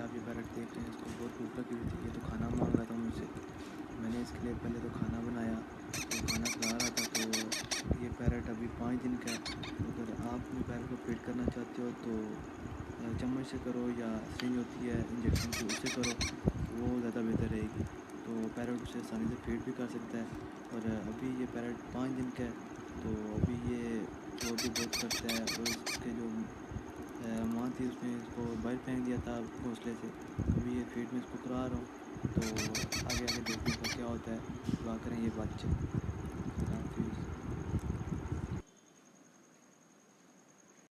आप ये पैरट देख रहे हैं, इसको बहुत भूख लगी हुई थी। ये तो खाना मांग रहा था मुझसे। मैंने इसके लिए पहले तो खाना बनाया, तो खाना खिला रहा था। तो ये पैरट अभी 5 दिन का है। तो अगर आप अपने पैरट को फीड करना चाहते हो तो चम्मच से करो, या सिरिंज होती है इंजेक्शन की, उससे करो, वो ज़्यादा बेहतर रहेगी। तो पैरट उसे आसानी से फीड भी कर सकता है। और अभी ये पैरट 5 दिन का है, तो अभी ये शोर भी बहुत करता है। और इसके जो माँ थी, उसने इसको बाहर फेंक दिया था घोंसले से। अभी ये फीड में इसको करा रहा हूँ। तो आगे आगे देखने का क्या होता है, दुआ करें ये बच्चे।